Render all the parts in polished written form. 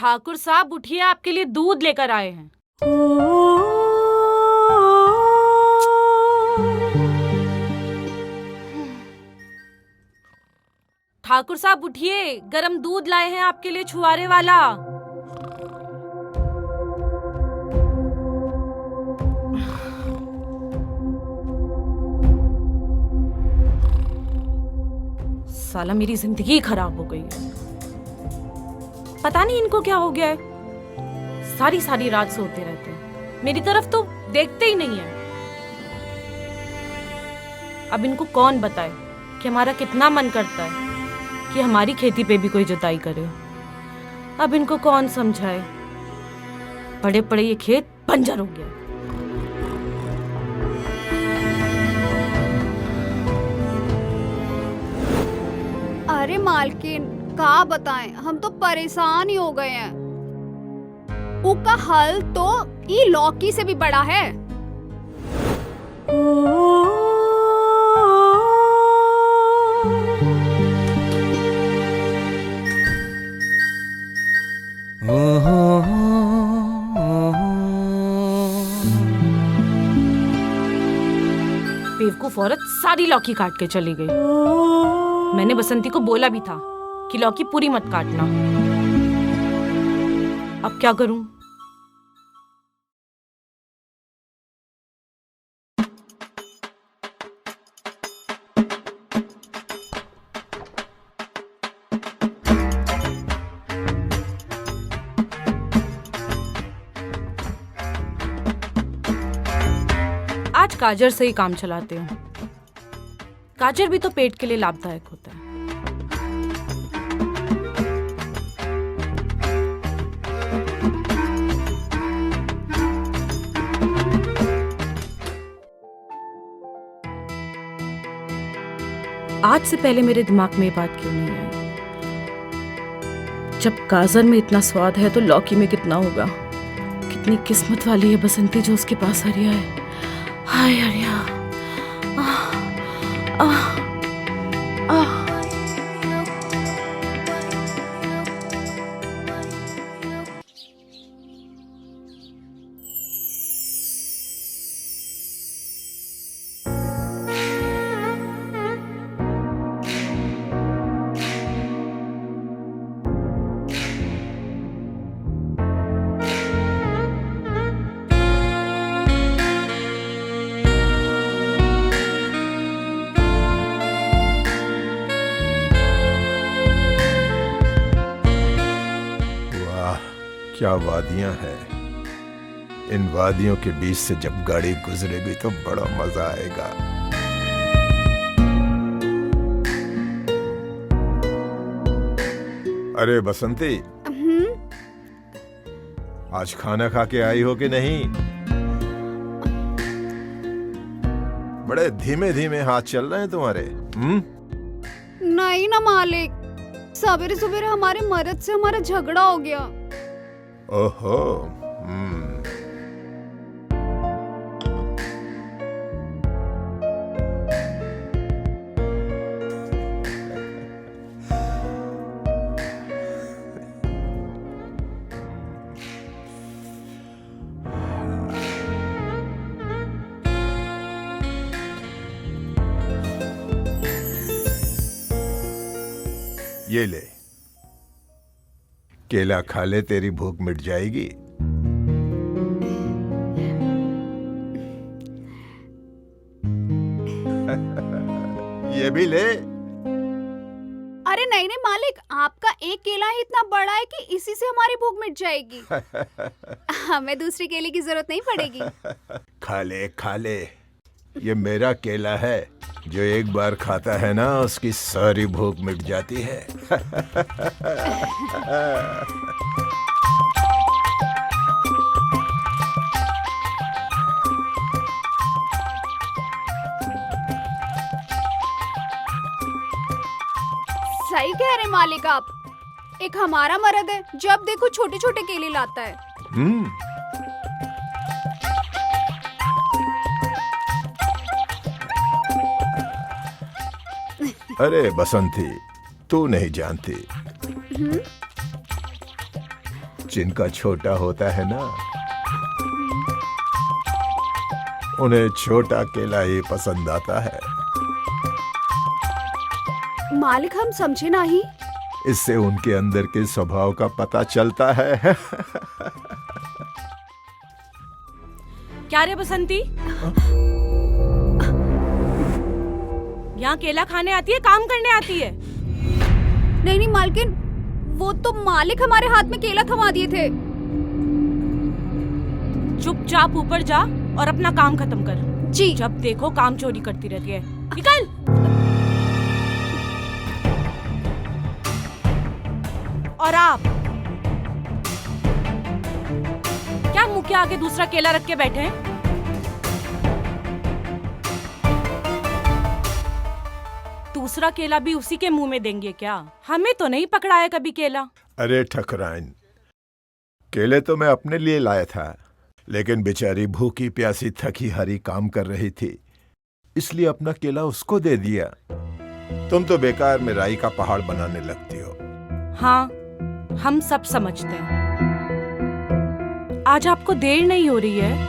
ठाकुर साहब उठिए, आपके लिए दूध लेकर आए हैं। ठाकुर साहब उठिए, गरम दूध लाए हैं आपके लिए, छुआरे वाला। साला मेरी जिंदगी खराब हो गई है। पता नहीं इनको क्या हो गया है, सारी सारी रात सोते रहते हैं, मेरी तरफ तो देखते ही नहीं है। अब इनको कौन बताए कि हमारा कितना मन करता है कि हमारी खेती पे भी कोई जुताई करे। अब इनको कौन समझाए, पड़े पड़े ये खेत बंजर हो गया। अरे मालकिन, का बताएं, हम तो परेशान ही हो गए हैं। उसका हल तो ये लौकी से भी बड़ा है। बेवकूफ औरत सारी लौकी काट के चली गई। मैंने बसंती को बोला भी था कि लौकी पूरी मत काटना। अब क्या करूं? आज गाजर से ही काम चलाते हैं। गाजर भी तो पेट के लिए लाभदायक होता है। आज से पहले मेरे दिमाग में ये बात क्यों नहीं आई? जब गाजर में इतना स्वाद है तो लौकी में कितना होगा। कितनी किस्मत वाली है बसंती जो उसके पास हरिया है। हाय हरिया। क्या वादियां हैं। इन वादियों के बीच से जब गाड़ी गुजरेगी तो बड़ा मजा आएगा। अरे बसंती, आज खाना खा के आई हो कि नहीं? बड़े धीमे धीमे हाथ चल रहे हैं तुम्हारे। नहीं ना मालिक, सवेरे सवेरे हमारे मर्द से हमारा झगड़ा हो गया। ओहो। ये ले, केला खा ले, तेरी भूख मिट जाएगी। ये भी ले। अरे नहीं नहीं मालिक, आपका एक केला ही इतना बड़ा है कि इसी से हमारी भूख मिट जाएगी। हमें दूसरी केले की जरूरत नहीं पड़ेगी। खा ले खा ले, ये मेरा केला है। जो एक बार खाता है ना, उसकी सारी भूख मिट जाती है। सही कह रहे मालिक आप। एक हमारा मर्द है, जब देखो छोटे छोटे केले लाता है। अरे बसंती, तू नहीं जानती, जिनका छोटा होता है ना, उन्हें छोटा केला ही पसंद आता है। मालिक हम समझे नहीं। इससे उनके अंदर के स्वभाव का पता चलता है। क्या रे बसंती, यहाँ केला खाने आती है, काम करने आती है? नहीं नहीं मालकिन, वो तो मालिक हमारे हाथ में केला थमा दिए थे। चुपचाप ऊपर जा और अपना काम खत्म कर। जी। जब देखो काम चोरी करती रहती है। निकल। और आप क्या मुंह के आगे दूसरा केला रख के बैठे हैं? दूसरा केला भी उसी के मुंह में देंगे क्या? हमें तो नहीं पकड़ाया कभी केला। अरे ठकराइन, केले तो मैं अपने लिए लाया था, लेकिन बेचारी भूखी प्यासी थकी हारी काम कर रही थी, इसलिए अपना केला उसको दे दिया। तुम तो बेकार में राई का पहाड़ बनाने लगती हो। हाँ, हम सब समझते हैं। आज आपको देर नहीं हो रही है?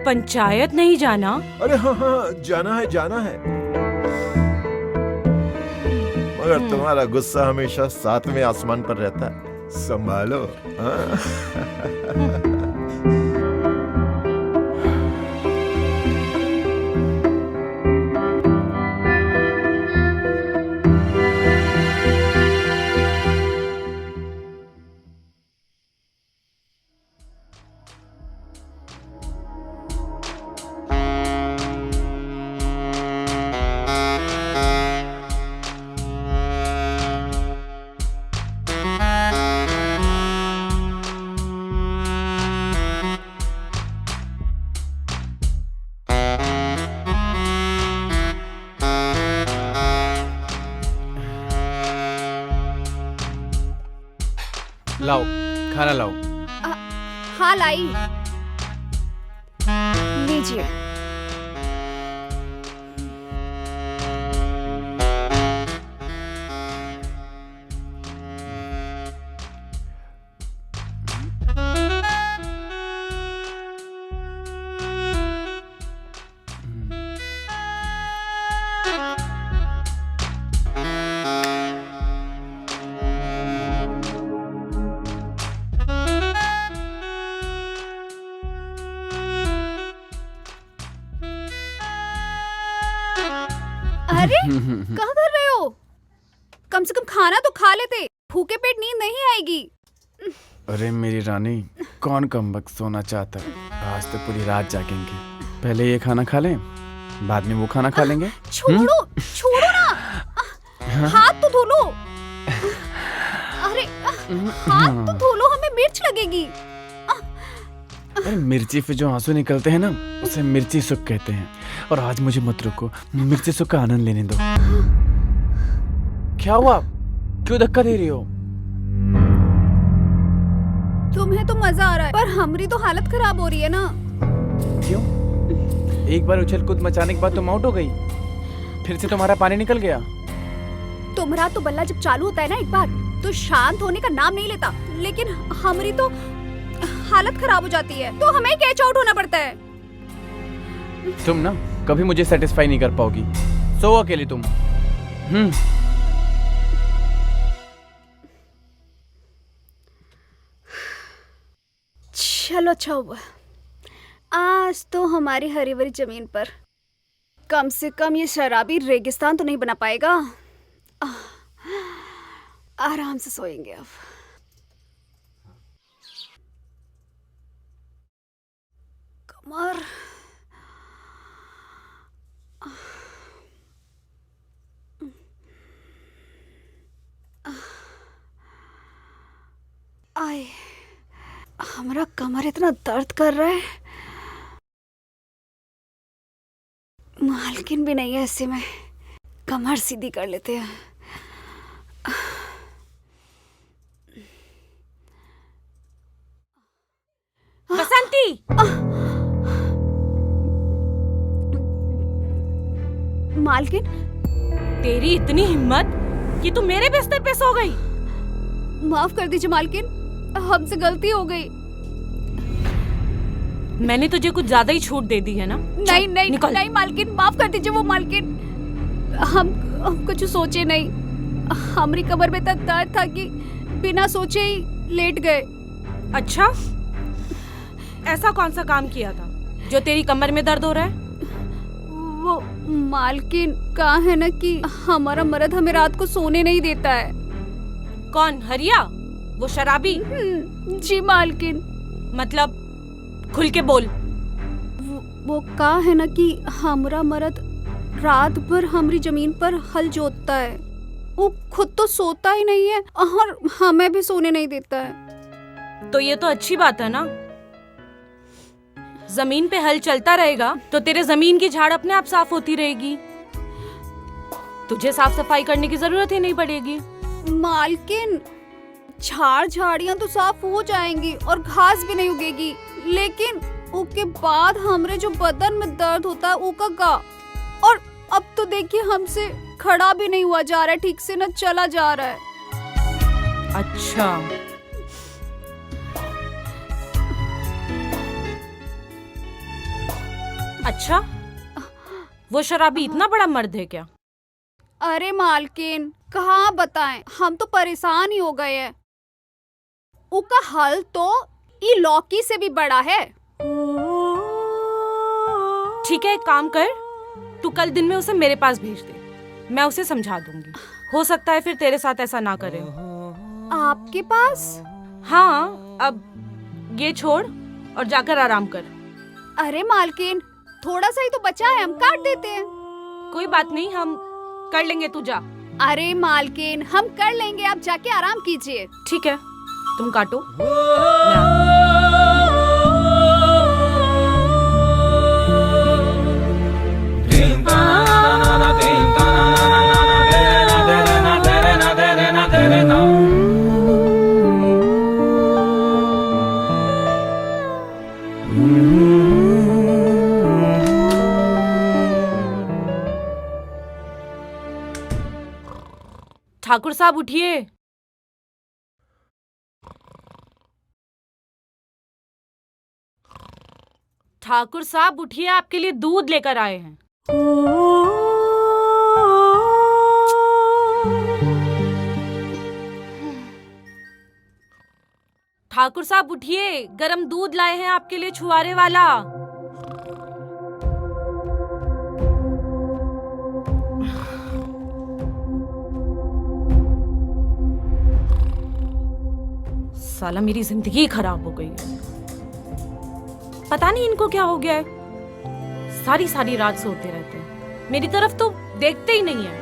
पंचायत नहीं जाना? अरे हाँ हाँ, जाना है। मगर तुम्हारा गुस्सा हमेशा सातवें आसमान पर रहता है, संभालो। हाँ? लाओ, खाना लाओ। हाँ लाई, लीजिए। अरे क्या कर रहे हो? कम से कम खाना तो खा लेते, भूखे पेट नींद नहीं आएगी। अरे मेरी रानी, कौन कमबख्त सोना चाहता है? आज तो पूरी रात जागेंगे। पहले ये खाना खा लें, बाद में वो खाना खा लेंगे। छोड़ो ना, हाथ तो धो लो। अरे हाथ तो धो लो, हमें मिर्च लगेगी। अरे मिर्ची पे जो आंसू निकलते हैं ना, उसे मिर्ची सुख कहते हैं। और आज मुझे मत रोको, मिर्ची सुख का आनंद लेने दो। क्या हुआ? क्यों धक्का दे रही हो? तुम्हें तो मजा आ रहा है, पर हमारी तो हालत खराब हो रही है ना। क्यों? एक बार उछल कूद मचाने के बाद तुम आउट हो गई, फिर से तुम्हारा पानी निकल गया। तुम्हारा तो बल्ला जब चालू होता है ना एक बार, तो शांत होने का नाम नहीं लेता। लेकिन हमारी तो हालत खराब हो जाती है, तो हमें कैच आउट होना पड़ता है। तुम ना कभी मुझे सेटिस्फाई नहीं कर पाओगी। सो अकेली तुम। चलो अच्छा हुआ, आज तो हमारी हरी भरी जमीन पर कम से कम ये शराबी रेगिस्तान तो नहीं बना पाएगा। आराम से सोएंगे अब। कमर आए, हमारा कमर इतना दर्द कर रहा है। मालकिन भी नहीं है, ऐसे में कमर सीधी कर लेते हैं। बसंती, मालकिन, तेरी इतनी हिम्मत कि तू मेरे बिस्तर पे सो गई? माफ कर दीजिए मालकिन, हमसे गलती हो गई। मैंने तुझे कुछ ज्यादा ही छूट दे दी है ना। नहीं नहीं निकल। नहीं मालकिन, माफ कर दीजिए वो मालकिन। हम कुछ सोचे नहीं। हमारी कमर में इतना दर्द था कि बिना सोचे ही लेट गए। अच्छा, ऐसा कौन सा काम किया था जो तेरी कमर में दर्द हो रहा है? वो मालकिन कहा है ना कि हमारा मर्द हमें रात को सोने नहीं देता है। कौन? हरिया, वो शराबी? जी मालकिन। मतलब खुल के बोल। वो कहा है ना कि हमारा मर्द रात भर हमारी जमीन पर हल जोतता है। वो खुद तो सोता ही नहीं है और हमें भी सोने नहीं देता है। तो ये तो अच्छी बात है ना। जमीन पे हल चलता रहेगा तो तेरे जमीन की झाड़ अपने आप साफ होती रहेगी। तुझे साफ सफाई करने की जरूरत ही नहीं पड़ेगी। मालकिन, झाड़ियां तो साफ हो जाएंगी और घास भी नहीं उगेगी, लेकिन उसके बाद हमरे जो बदन में दर्द होता है वो का। और अब तो देखिए हमसे खड़ा भी नहीं हुआ जा रहा है, ठीक से न चला जा रहा है। अच्छा, अच्छा, वो शराबी इतना बड़ा मर्द है क्या? अरे मालकिन, कहाँ बताएं, हम तो परेशान ही हो गए हैं। उसका हल तो ये लौकी से भी बड़ा है। ठीक है, एक काम कर, तू कल दिन में उसे मेरे पास भेज दे, मैं उसे समझा दूंगी। हो सकता है फिर तेरे साथ ऐसा ना करे। आपके पास? हाँ, अब ये छोड़ और जाकर आराम कर। अरे मालकिन, थोड़ा सा ही तो बचा है, हम काट देते हैं। कोई बात नहीं, हम कर लेंगे, तू जा। अरे मालकिन, हम कर लेंगे, आप जाके आराम कीजिए। ठीक है, तुम काटो, मैं आती ठाकुर साहब उठिए। ठाकुर साहब उठिए, आपके लिए दूध लेकर आए हैं। ठाकुर साहब उठिए, गरम दूध लाए हैं आपके लिए, छुआरे वाला। साला मेरी जिंदगी खराब हो गई है। पता नहीं इनको क्या हो गया है, सारी सारी रात सोते रहते हैं, मेरी तरफ तो देखते ही नहीं है।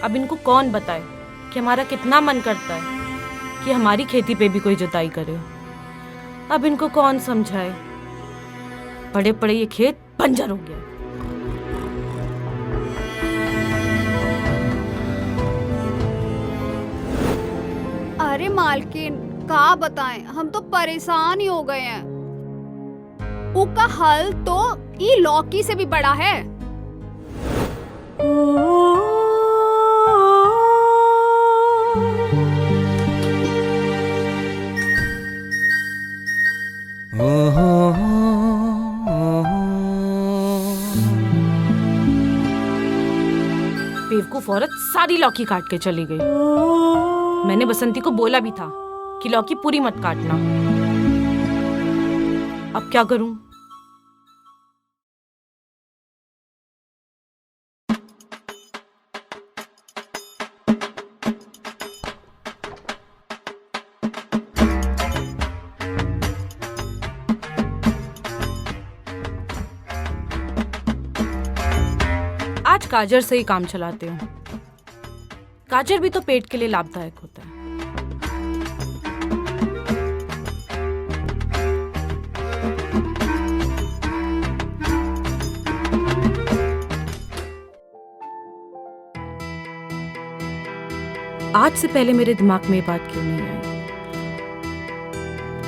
अब इनको कौन बताए कि हमारा कितना मन करता है कि हमारी खेती पे भी कोई जुताई करे। अब इनको कौन समझाए, पड़े पड़े ये खेत बंजर हो गया। अरे मालकिन, क्या बताएं, हम तो परेशान ही हो गए हैं। उसका हल तो ये लौकी से भी बड़ा है। बेवकूफ औरत सारी लौकी काट के चली गई। मैंने बसंती को बोला भी था कि लौकी पूरी मत काटना। अब क्या करूं? आज गाजर से ही काम चलाते हूँ। गाजर भी तो पेट के लिए लाभदायक होता है। आज से पहले मेरे दिमाग में ये बात क्यों नहीं आई?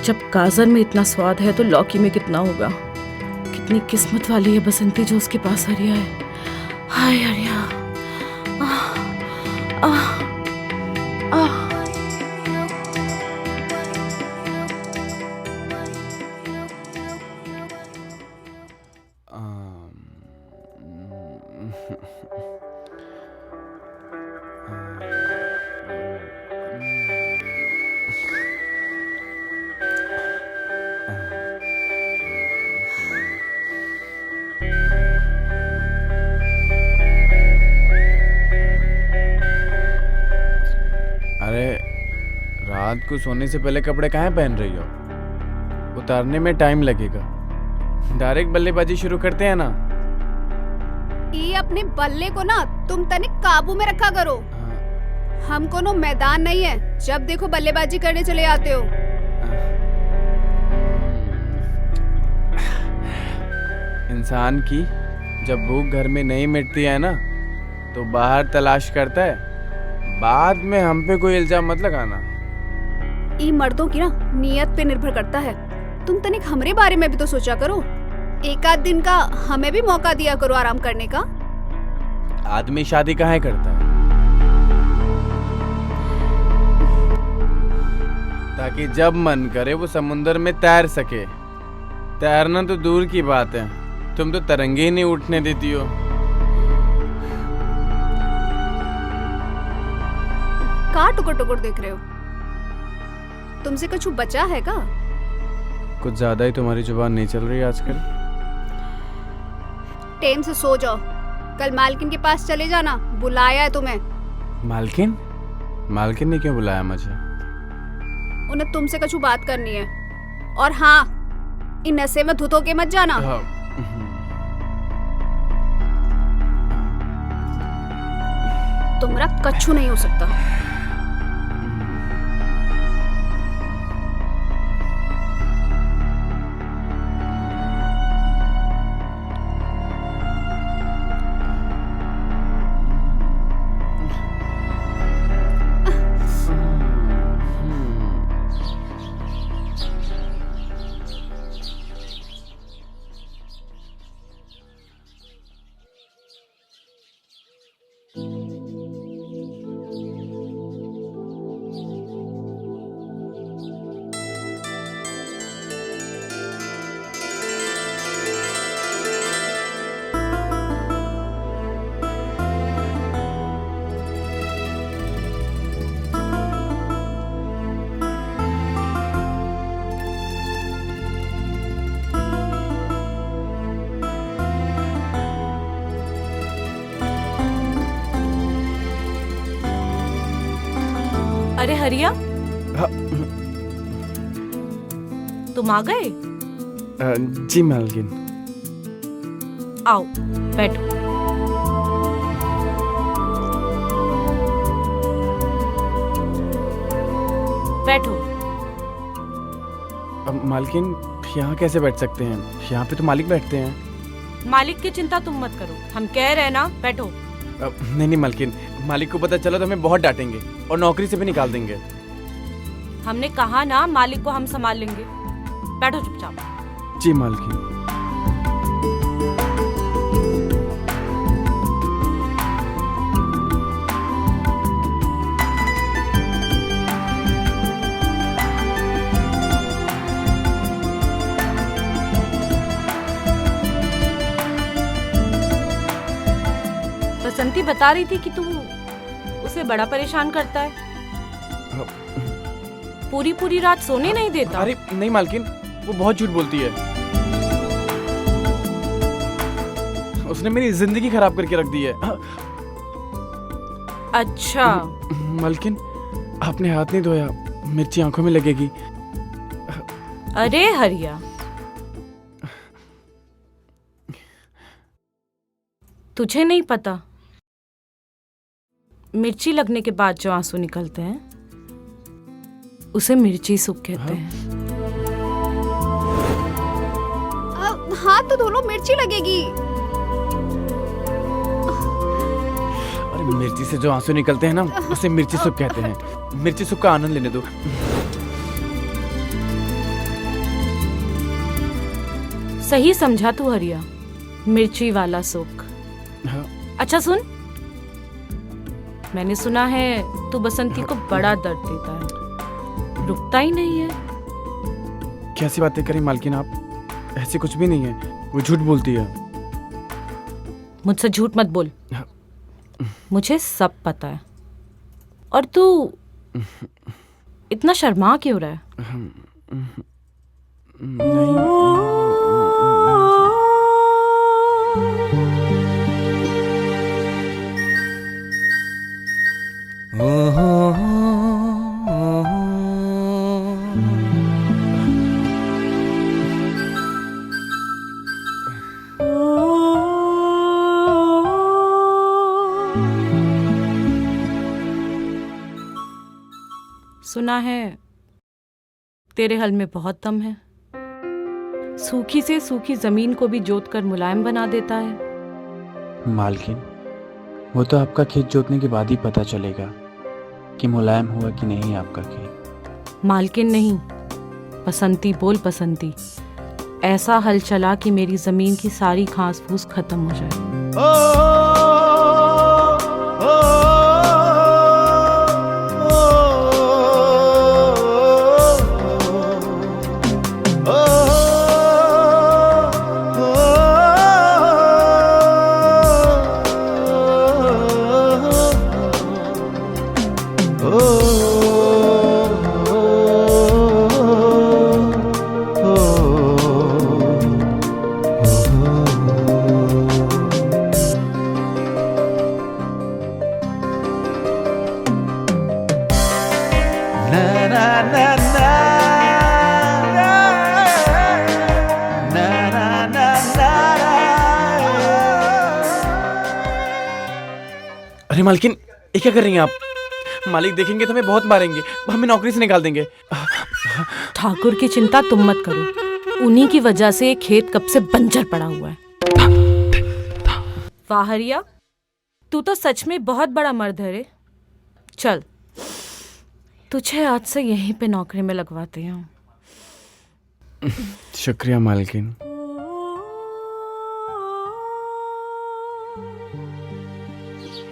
जब गाजर में इतना स्वाद है तो लौकी में कितना होगा। कितनी किस्मत वाली है बसंती जो उसके पास हरिया है। हाय हरिया। अरे रात को सोने से पहले कपड़े कहाँ पहन रही हो? उतारने में टाइम लगेगा। डायरेक्ट बल्लेबाजी शुरू करते हैं ना। ये अपने बल्ले को ना तुम तनिक काबू में रखा करो। हम कोनो मैदान नहीं है, जब देखो बल्लेबाजी करने चले आते हो। इंसान की जब भूख घर में नहीं मिटती है ना तो बाहर तलाश करता है। बाद में हम पे कोई इल्जाम मत लगाना। ये मर्दों की ना नियत पे निर्भर करता है। तुम तनिक हमरे बारे में भी तो सोचा करो। एक आध दिन का हमें भी मौका दिया करो आराम करने का। आदमी शादी कहाँ करता है? ताकि जब मन करे वो समुंदर में तैर सके। तैरना तो दूर की बात है, तुम तो तरंगे ही नहीं उठने देती हो। का टुकुर टुकुर देख रहे हो? तुमसे कुछ बचा है का? कुछ ज्यादा ही तुम्हारी जुबान नहीं चल रही आजकल। टाइम से सो जाओ। कल मालकिन के पास चले जाना, बुलाया है तुम्हें। मालकिन? मालकिन ने क्यों बुलाया मुझे? उन्हें तुमसे कुछ बात करनी है। और हाँ, इन नशे में धुतो के मत जाना। तुम्हारा कच्छू नहीं हो सकता। अरे हरिया, हाँ। तुम आ गए? जी मालकिन। आओ बैठो। बैठो। मालकिन यहाँ कैसे बैठ सकते हैं? यहाँ पे तो मालिक बैठते हैं। मालिक की चिंता तुम मत करो, हम कह रहे हैं ना, बैठो। नहीं मालकिन, मालिक को पता चला तो हमें बहुत डांटेंगे और नौकरी से भी निकाल देंगे। हमने कहा ना, मालिक को हम संभाल लेंगे। बैठो चुपचाप। जी मालकिन। बसंती बता रही थी कि तू उसे बड़ा परेशान करता है। पूरी पूरी रात सोने नहीं देता। अरे नहीं मालकिन, वो बहुत झूठ बोलती है। उसने मेरी जिंदगी खराब करके रख दी है। अच्छा मालकिन, आपने हाथ नहीं धोया, मिर्ची आंखों में लगेगी। अरे हरिया, तुझे नहीं पता, मिर्ची लगने के बाद जो आंसू निकलते हैं उसे मिर्ची सुख कहते हैं। हाथ तो धो लो, मिर्ची लगेगी। अरे मिर्ची से जो आंसू निकलते हैं ना उसे मिर्ची सुख कहते हैं। मिर्ची सुख का आनंद लेने दो। सही समझा तू हरिया, मिर्ची वाला सुख। हाँ। अच्छा सुन, मैंने सुना है तू बसंती को बड़ा दर्द देता है, रुकता ही नहीं है। कैसी बातें करें मालकिन आप? ऐसी कुछ भी नहीं है, वो झूठ बोलती है। मुझसे झूठ मत बोल, मुझे सब पता है। और तू इतना शर्मा क्यों रहा है? नहीं। सुना है तेरे हल में बहुत दम है। सूखी से सूखी जमीन को भी जोत कर मुलायम बना देता है। मालकिन, वो तो आपका खेत जोतने के बाद ही पता चलेगा कि मुलायम हुआ कि नहीं आपका खेत। मालकिन नहीं, बसंती बोल बसंती। ऐसा हल चला कि मेरी जमीन की सारी घास फूस खत्म हो जाए। अरे मालकिन, ये क्या कर रही हैं आप? मालिक देखेंगे तो हमें बहुत मारेंगे, हमें नौकरी से निकाल देंगे। ठाकुर की चिंता तुम मत करो, उन्हीं की वजह से ये खेत कब से बंजर पड़ा हुआ है। वाह हरिया, तू तो सच में बहुत बड़ा मर्द है रे। चल, तुझे आज से यहीं पे नौकरी में लगवाते हैं। शुक्रिया मालकिन।